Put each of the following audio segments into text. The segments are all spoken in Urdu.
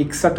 61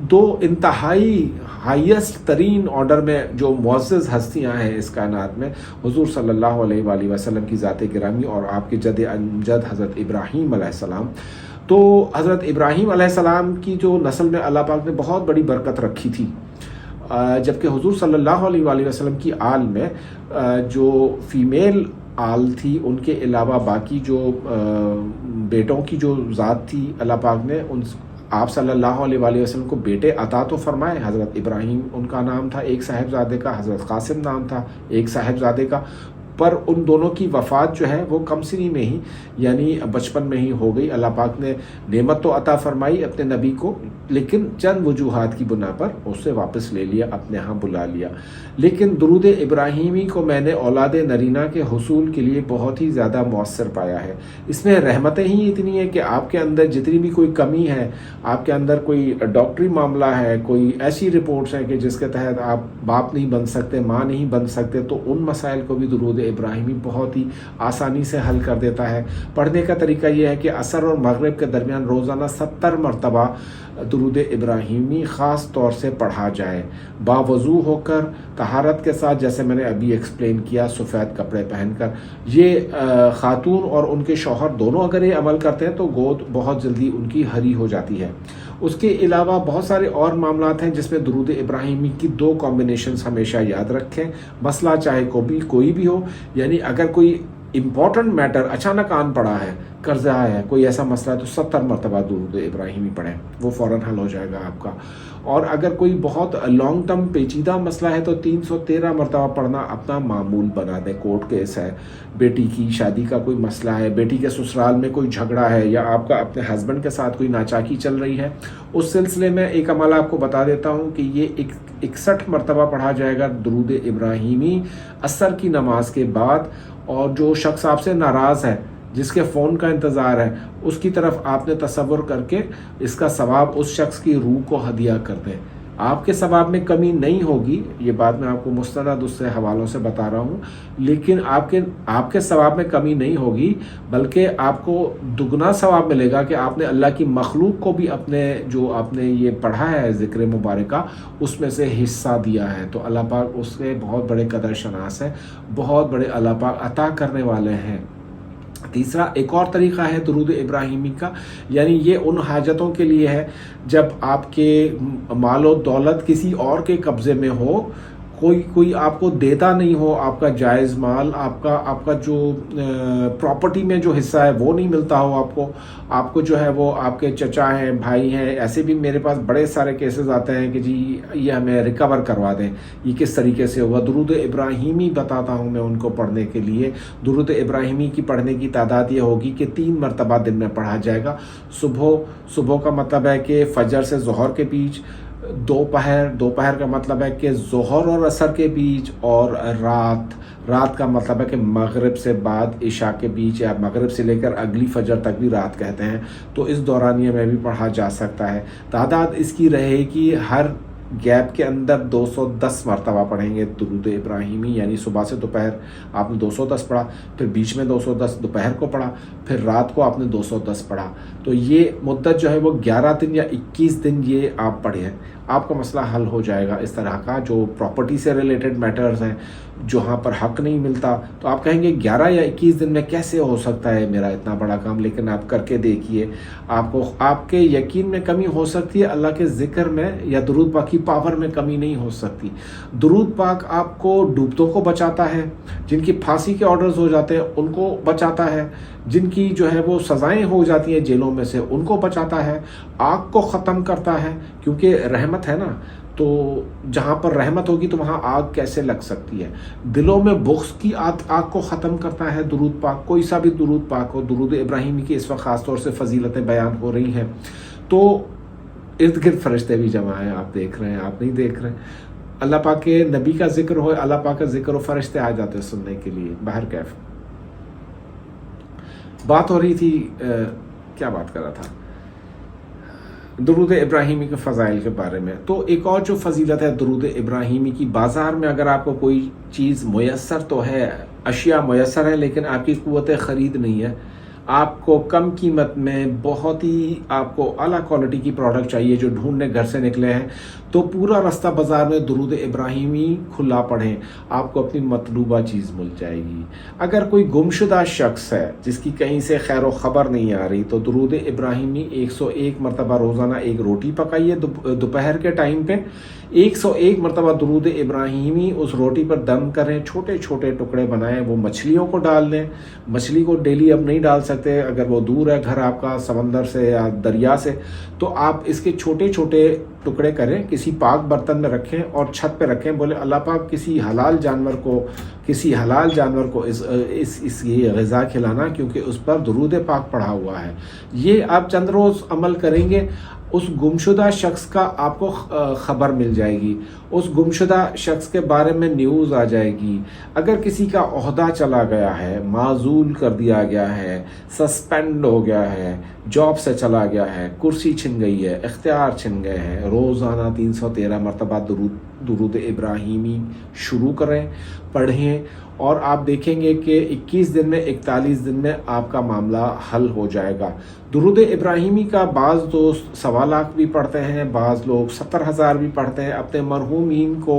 دو انتہائی ہائیسٹ ترین آرڈر میں جو معزز ہستیاں ہیں اس کائنات میں، حضور صلی اللہ علیہ وآلہ وسلم کی ذات گرامی اور آپ کے جد امجد حضرت ابراہیم علیہ السلام. تو حضرت ابراہیم علیہ السلام کی جو نسل میں اللہ پاک نے بہت بڑی برکت رکھی تھی، جبکہ حضور صلی اللہ علیہ وآلہ وسلم کی آل میں جو فیمیل آل تھی، ان کے علاوہ باقی جو بیٹوں کی جو ذات تھی، اللہ پاک نے ان آپ صلی اللہ علیہ وآلہ وسلم کو بیٹے عطا تو فرمائے. حضرت ابراہیم ان کا نام تھا ایک صاحبزادے کا، حضرت قاسم نام تھا ایک صاحبزادے کا، پر ان دونوں کی وفات جو ہے وہ کم سنی میں ہی یعنی بچپن میں ہی ہو گئی. اللہ پاک نے نعمت تو عطا فرمائی اپنے نبی کو، لیکن چند وجوہات کی بنا پر اسے واپس لے لیا، اپنے ہاں بلا لیا. لیکن درود ابراہیمی کو میں نے اولاد نرینہ کے حصول کے لیے بہت ہی زیادہ مؤثر پایا ہے. اس میں رحمتیں ہی اتنی ہیں کہ آپ کے اندر جتنی بھی کوئی کمی ہے، آپ کے اندر کوئی ڈاکٹری معاملہ ہے، کوئی ایسی رپورٹس ہیں کہ جس کے تحت آپ باپ نہیں بن سکتے، ماں نہیں بن سکتے، تو ان مسائل کو بھی درود ابراہیمی بہت ہی آسانی سے حل کر دیتا ہے. پڑھنے کا طریقہ یہ ہے کہ عصر اور مغرب کے درمیان روزانہ 70 مرتبہ درود ابراہیمی خاص طور سے پڑھا جائے، باوضو ہو کر، طہارت کے ساتھ، جیسے میں نے ابھی ایکسپلین کیا، سفید کپڑے پہن کر. یہ خاتون اور ان کے شوہر دونوں اگر یہ عمل کرتے ہیں تو گود بہت جلدی ان کی ہری ہو جاتی ہے. اس کے علاوہ بہت سارے اور معاملات ہیں جس میں درود ابراہیمی کی 2 کمبینیشنز ہمیشہ یاد رکھیں. مسئلہ چاہے کوئی بھی ہو، یعنی اگر کوئی امپورٹنٹ میٹر اچانک آن پڑا ہے، قرضہ ہے، کوئی ایسا مسئلہ ہے، تو 70 مرتبہ درود ابراہیمی پڑھیں، وہ فوراً حل ہو جائے گا آپ کا. اور اگر کوئی بہت لانگ ٹرم پیچیدہ مسئلہ ہے تو 313 مرتبہ پڑھنا اپنا معمول بنا دیں. کورٹ کیس ہے، بیٹی کی شادی کا کوئی مسئلہ ہے، بیٹی کے سسرال میں کوئی جھگڑا ہے، یا آپ کا اپنے ہسبینڈ کے ساتھ کوئی ناچاکی چل رہی ہے، اس سلسلے میں ایک عمل آپ کو بتا دیتا ہوں کہ یہ 61 مرتبہ پڑھا جائے گا درود ابراہیمی عصر کی نماز کے بعد. اور جو شخص آپ سے ناراض ہے، جس کے فون کا انتظار ہے، اس کی طرف آپ نے تصور کر کے اس کا ثواب اس شخص کی روح کو ہدیہ کر دیں. آپ کے ثواب میں کمی نہیں ہوگی، یہ بات میں آپ کو مستند اس سے حوالوں سے بتا رہا ہوں، لیکن آپ کے ثواب میں کمی نہیں ہوگی، بلکہ آپ کو دگنا ثواب ملے گا کہ آپ نے اللہ کی مخلوق کو بھی جو آپ نے یہ پڑھا ہے ذکر مبارکہ، اس میں سے حصہ دیا ہے. تو اللہ پاک اس کے بہت بڑے قدر شناس ہیں، بہت بڑے اللہ پاک عطا کرنے والے ہیں. تیسرا ایک اور طریقہ ہے درود ابراہیمی کا، یعنی یہ ان حاجتوں کے لیے ہے جب آپ کے مال و دولت کسی اور کے قبضے میں ہو، کوئی آپ کو دیتا نہیں ہو، آپ کا جائز مال، آپ کا جو پراپرٹی میں جو حصہ ہے وہ نہیں ملتا ہو آپ کو جو ہے وہ آپ کے چچا ہیں، بھائی ہیں. ایسے بھی میرے پاس بڑے سارے کیسز آتے ہیں کہ جی یہ ہمیں ریکور کروا دیں، یہ کس طریقے سے ہوگا. درود ابراہیمی بتاتا ہوں میں ان کو پڑھنے کے لیے. درود ابراہیمی کی پڑھنے کی تعداد یہ ہوگی کہ 3 مرتبہ دن میں پڑھا جائے گا. صبح کا مطلب ہے کہ فجر سے ظہر کے بیچ، دوپہر کا مطلب ہے کہ ظہر اور عصر کے بیچ، اور رات کا مطلب ہے کہ مغرب سے بعد عشاء کے بیچ، یا مغرب سے لے کر اگلی فجر تک بھی رات کہتے ہیں، تو اس دورانیے میں بھی پڑھا جا سکتا ہے. تعداد اس کی رہے گی ہر گیپ کے اندر 210 مرتبہ پڑھیں گے درود ابراہیمی، یعنی صبح سے دوپہر آپ نے 210 پڑھا، پھر بیچ میں 210 دوپہر کو پڑھا، پھر رات کو آپ نے 210 پڑھا. تو یہ مدت جو ہے وہ 11 دن یا 21 دن یہ آپ پڑھیں، آپ کا مسئلہ حل ہو جائے گا. اس طرح کا جو پراپرٹی سے ریلیٹڈ میٹرز ہیں جہاں پر حق نہیں ملتا، تو آپ کہیں گے 11 یا 21 دن میں کیسے ہو سکتا ہے میرا اتنا بڑا کام، لیکن آپ کر کے دیکھیے، آپ کے یقین میں کمی ہو سکتی ہے، اللہ کے ذکر میں یا درود پاک کی پاور میں کمی نہیں ہو سکتی. درود پاک آپ کو ڈوبتوں کو بچاتا ہے، جن کی پھانسی کے آرڈرز ہو جاتے ہیں ان کو بچاتا ہے، جن کی جو ہے وہ سزائیں ہو جاتی ہیں جیلوں میں سے ان کو بچاتا ہے، آگ کو ختم کرتا ہے، کیونکہ رحمت ہے نا، تو جہاں پر رحمت ہوگی تو وہاں آگ کیسے لگ سکتی ہے. دلوں میں بغض کی آگ کو ختم کرتا ہے درود پاک. کوئی سا بھی درود پاک ہو، درود ابراہیمی کی اس وقت خاص طور سے فضیلتیں بیان ہو رہی ہیں، تو ارد گرد فرشتے بھی جمع ہیں، آپ دیکھ رہے ہیں، آپ نہیں دیکھ رہے. اللہ پاک کے نبی کا ذکر ہو، اللہ پاک کا ذکر ہو، فرشتے آ جاتے ہیں سننے کے لیے. باہر کیف بات ہو رہی تھی، کیا بات کر رہا تھا، درود ابراہیمی کے فضائل کے بارے میں. تو ایک اور جو فضیلت ہے درود ابراہیمی کی، بازار میں اگر آپ کو کوئی چیز میسر تو ہے، اشیاء میسر ہے، لیکن آپ کی قوت خرید نہیں ہے، آپ کو کم قیمت میں بہت ہی آپ کو اعلیٰ کوالٹی کی پروڈکٹ چاہیے جو ڈھونڈنے گھر سے نکلے ہیں، تو پورا رستہ بازار میں درود ابراہیمی کھلا پڑھیں، آپ کو اپنی مطلوبہ چیز مل جائے گی۔ اگر کوئی گمشدہ شخص ہے جس کی کہیں سے خیر و خبر نہیں آ رہی، تو درود ابراہیمی 101 مرتبہ روزانہ ایک روٹی پکائیے دوپہر کے ٹائم پہ، 101 مرتبہ درود ابراہیمی اس روٹی پر دم کریں، چھوٹے چھوٹے ٹکڑے بنائیں، وہ مچھلیوں کو ڈال دیں۔ مچھلی کو ڈیلی اب نہیں ڈال سکتے، اگر وہ دور ہے گھر آپ کا سمندر سے یا دریا سے، تو آپ اس کے چھوٹے چھوٹے ٹکڑے کریں، کسی پاک برتن میں رکھیں اور چھت پہ رکھیں، بولے اللہ پاک کسی حلال جانور کو اس یہ غذا کھلانا، کیونکہ اس پر درود پاک پڑھا ہوا ہے۔ یہ آپ چند روز عمل کریں گے، اس گمشدہ شخص کا آپ کو خبر مل جائے گی، اس گمشدہ شخص کے بارے میں نیوز آ جائے گی۔ اگر کسی کا عہدہ چلا گیا ہے، معزول کر دیا گیا ہے، سسپینڈ ہو گیا ہے، جاب سے چلا گیا ہے، کرسی چھن گئی ہے، اختیار چھن گئے ہیں، روزانہ 313 مرتبہ درود ابراہیمی شروع کریں، پڑھیں، اور آپ دیکھیں گے کہ 21 دن میں 41 دن میں آپ کا معاملہ حل ہو جائے گا۔ درود ابراہیمی کا بعض دوست 1.25 لاکھ بھی پڑھتے ہیں، بعض لوگ 70,000 بھی پڑھتے ہیں۔ اپنے مرحومین کو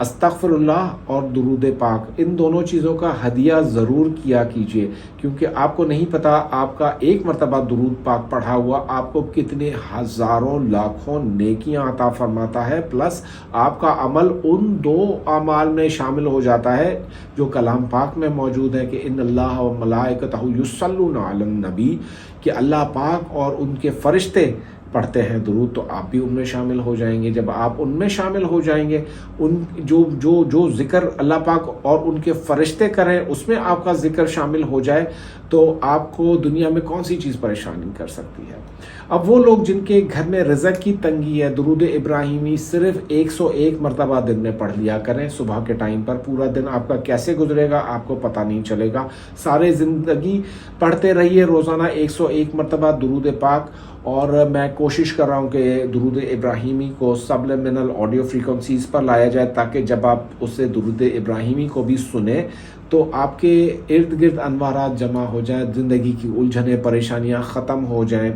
استغفر اللہ اور درود پاک ان دونوں چیزوں کا ہدیہ ضرور کیا کیجیے، کیونکہ آپ کو نہیں پتا آپ کا ایک مرتبہ درود پاک پڑھا ہوا آپ کو کتنے ہزاروں لاکھوں نیکیاں عطا فرماتا ہے، پلس آپ کا عمل ان 2 اعمال میں شامل ہو جاتا ہے جو کلام پاک میں موجود ہے کہ ان اللہ و ملائکتہ یصلون علی النبی، کہ اللہ پاک اور ان کے فرشتے پڑھتے ہیں درود، تو آپ بھی ان میں شامل ہو جائیں گے۔ جب آپ ان میں شامل ہو جائیں گے، ان جو ذکر اللہ پاک اور ان کے فرشتے کریں اس میں آپ کا ذکر شامل ہو جائے، تو آپ کو دنیا میں کون سی چیز پریشان کر سکتی ہے۔ اب وہ لوگ جن کے گھر میں رزق کی تنگی ہے، درود ابراہیمی صرف 101 مرتبہ دن میں پڑھ لیا کریں صبح کے ٹائم پر۔ پورا دن آپ کا کیسے گزرے گا آپ کو پتہ نہیں چلے گا، سارے زندگی پڑھتے رہیے روزانہ 101 مرتبہ درود پاک۔ اور میں کوشش کر رہا ہوں کہ درود ابراہیمی کو سبلیمنل آڈیو فریکوینسیز پر لایا جائے، تاکہ جب آپ اسے درود ابراہیمی کو بھی سنیں تو آپ کے ارد گرد انوارات جمع ہو جائیں، زندگی کی الجھنیں پریشانیاں ختم ہو جائیں۔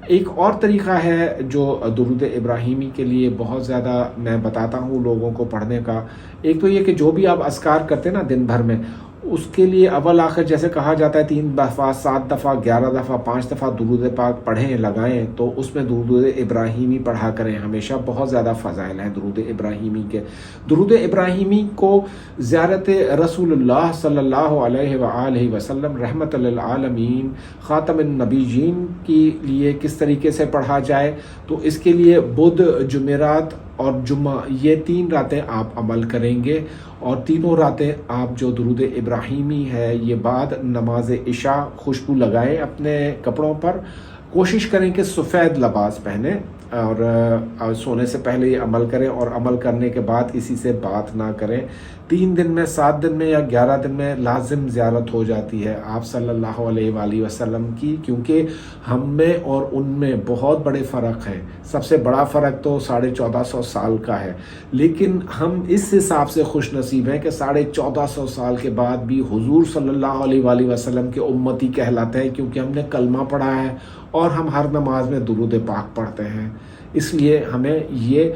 ایک اور طریقہ ہے جو درود ابراہیمی کے لیے بہت زیادہ میں بتاتا ہوں لوگوں کو پڑھنے کا، ایک تو یہ کہ جو بھی آپ اذکار کرتے ہیں نا دن بھر میں، اس کے لیے اول آخر جیسے کہا جاتا ہے 3 دفعہ 7 دفعہ 11 دفعہ 5 دفعہ درود پاک پڑھیں لگائیں، تو اس میں درود ابراہیمی پڑھا کریں ہمیشہ۔ بہت زیادہ فضائل ہیں درود ابراہیمی کے۔ درود ابراہیمی کو زیارت رسول اللہ صلی اللہ علیہ وآلہ وسلم رحمت للعالمین خاتم النبیین کے لیے کس طریقے سے پڑھا جائے، تو اس کے لیے بدھ، جمعرات اور جمعہ یہ 3 راتیں آپ عمل کریں گے، اور تینوں راتیں آپ جو درود ابراہیمی ہے یہ بعد نماز عشاء خوشبو لگائیں اپنے کپڑوں پر، کوشش کریں کہ سفید لباس پہنیں، اور سونے سے پہلے یہ عمل کریں، اور عمل کرنے کے بعد کسی سے بات نہ کریں۔ 3 دن میں 7 دن میں یا 11 دن میں لازم زیارت ہو جاتی ہے آپ صلی اللہ علیہ وآلہ وسلم کی، کیونکہ ہم میں اور ان میں بہت بڑے فرق ہیں۔ سب سے بڑا فرق تو 1450 سال کا ہے، لیکن ہم اس حساب سے خوش نصیب ہیں کہ 1450 سال کے بعد بھی حضور صلی اللہ علیہ وآلہ وسلم کے امتی کہلاتے ہیں، کیونکہ ہم نے کلمہ پڑھا ہے اور ہم ہر نماز میں درود پاک پڑھتے ہیں۔ اس لیے ہمیں یہ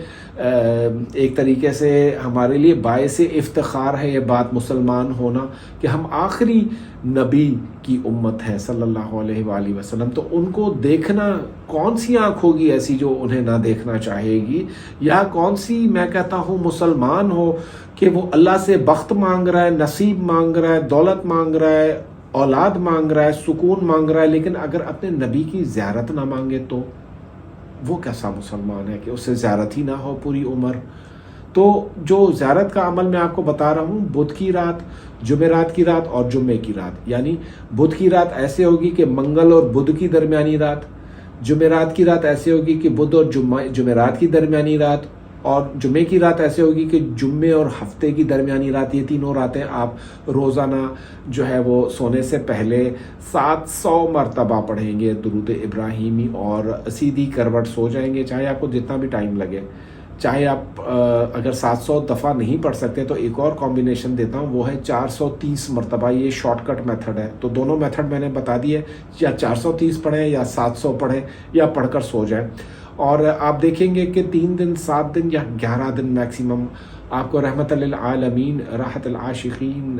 ایک طریقے سے ہمارے لیے باعث افتخار ہے یہ بات مسلمان ہونا کہ ہم آخری نبی کی امت ہے صلی اللہ علیہ وآلہ وسلم۔ تو ان کو دیکھنا کون سی آنکھ ہوگی ایسی جو انہیں نہ دیکھنا چاہے گی، یا کون سی میں کہتا ہوں مسلمان ہو کہ وہ اللہ سے بخت مانگ رہا ہے، نصیب مانگ رہا ہے، دولت مانگ رہا ہے، اولاد مانگ رہا ہے، سکون مانگ رہا ہے، لیکن اگر اپنے نبی کی زیارت نہ مانگے تو وہ کیسا مسلمان ہے کہ اس سے زیارت ہی نہ ہو پوری عمر۔ تو جو زیارت کا عمل میں آپ کو بتا رہا ہوں، بدھ کی رات، جمعرات کی رات اور جمعے کی رات، یعنی بدھ کی رات ایسے ہوگی کہ منگل اور بدھ کی درمیانی رات، جمعرات کی رات ایسے ہوگی کہ بدھ اور جمعرات کی درمیانی رات، اور جمعے کی رات ایسے ہوگی کہ جمعے اور ہفتے کی درمیانی رات۔ یہ تینوں راتیں آپ روزانہ جو ہے وہ سونے سے پہلے 700 مرتبہ پڑھیں گے درود ابراہیمی، اور سیدھی کروٹ سو جائیں گے، چاہے آپ کو جتنا بھی ٹائم لگے۔ چاہے آپ اگر 700 دفعہ نہیں پڑھ سکتے تو ایک اور کمبینیشن دیتا ہوں، وہ ہے 430 مرتبہ، یہ شارٹ کٹ میتھڈ ہے۔ تو دونوں میتھڈ میں نے بتا دیے، یا 430 پڑھیں یا 700 پڑھیں یا پڑھ کر سو جائیں، اور آپ دیکھیں گے کہ 3 دن 7 دن یا 11 دن میکسیمم آپ کو رحمت للعالمین، راحت العاشقین،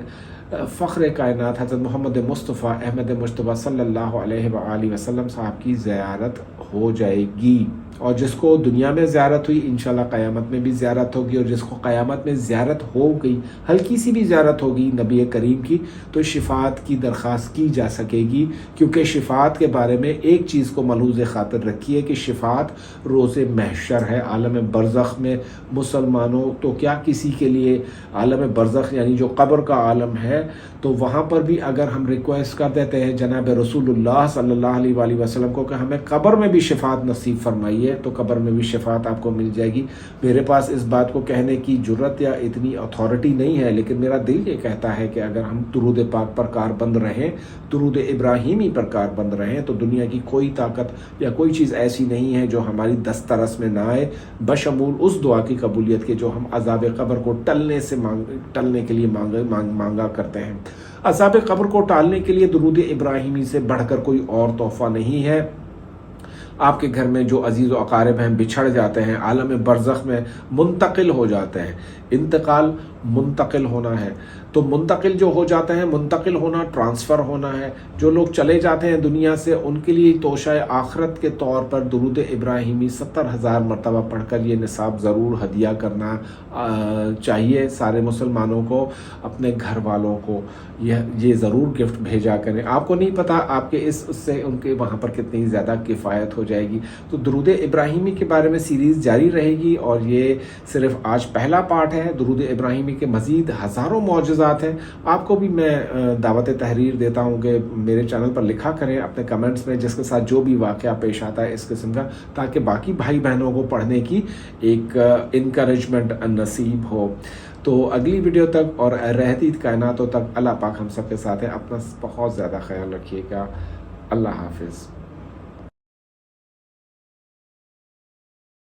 فخر کائنات حضرت محمد مصطفیٰ احمد مجتبیٰ صلی اللہ علیہ وآلہ وسلم صاحب کی زیارت ہو جائے گی۔ اور جس کو دنیا میں زیارت ہوئی انشاءاللہ قیامت میں بھی زیارت ہوگی، اور جس کو قیامت میں زیارت ہو گئی، ہلکی سی بھی زیارت ہوگی نبی کریم کی، تو شفاعت کی درخواست کی جا سکے گی، کیونکہ شفاعت کے بارے میں ایک چیز کو ملحوظ خاطر رکھیے کہ شفاعت روز محشر ہے، عالم برزخ میں مسلمانوں تو کیا کسی کے لیے عالم برزخ یعنی جو قبر کا عالم ہے، تو وہاں پر بھی اگر ہم ریکویسٹ کر دیتے ہیں جناب رسول اللہ صلی اللہ علیہ وآلہ وسلم کو کہ ہمیں قبر میں بھی شفاعت نصیب فرمائیے، تو قبر میں بھی شفاعت آپ کو مل جائے گی۔ میرے پاس اس بات کو کہنے کی جرت یا اتنی اتھارٹی نہیں ہے، لیکن میرا دل یہ کہتا ہے کہ اگر ہم درود پاک پر کاربند رہیں، درود ابراہیمی پر کاربند رہیں، تو دنیا کی کوئی طاقت یا کوئی چیز ایسی نہیں ہے جو ہماری دسترس میں نہ آئے، بشمول اس دعا کی قبولیت کے جو ہم عذاب قبر کو ٹلنے کے لیے مانگا کرتے ہیں۔ عذاب قبر کو ٹالنے کے لیے درود ابراہیمی سے بڑھ کر کوئی اور تحفہ نہیں ہے۔ آپ کے گھر میں جو عزیز و اقارب ہیں بچھڑ جاتے ہیں، عالم برزخ میں منتقل ہو جاتے ہیں، انتقال منتقل ہونا ہے، تو منتقل جو ہو جاتے ہیں، منتقل ہونا ٹرانسفر ہونا ہے، جو لوگ چلے جاتے ہیں دنیا سے، ان کے لیے توشہ آخرت کے طور پر درود ابراہیمی 70,000 مرتبہ پڑھ کر یہ نصاب ضرور ہدیہ کرنا چاہیے۔ سارے مسلمانوں کو، اپنے گھر والوں کو یہ ضرور گفٹ بھیجا کریں۔ آپ کو نہیں پتہ آپ کے اس سے ان کے وہاں پر کتنی زیادہ کفایت ہو جائے گی۔ تو درود ابراہیمی کے بارے میں سیریز جاری رہے گی، اور یہ صرف آج پہلا پارٹ ہے۔ درود ابراہیمی کے مزید ہزاروں معجزات ہیں۔ آپ کو بھی میں دعوت تحریر دیتا ہوں کہ میرے چینل پر لکھا کریں اپنے کمنٹس میں جس کے ساتھ جو بھی واقعہ پیش آتا ہے اس قسم کا، تاکہ باقی بھائی بہنوں کو پڑھنے کی ایک انکریجمنٹ نصیب ہو۔ تو اگلی ویڈیو تک اور رہتی کائناتوں تک اللہ پاک ہم سب کے ساتھ ہے۔ اپنا بہت زیادہ خیال رکھیے گا۔ اللہ حافظ۔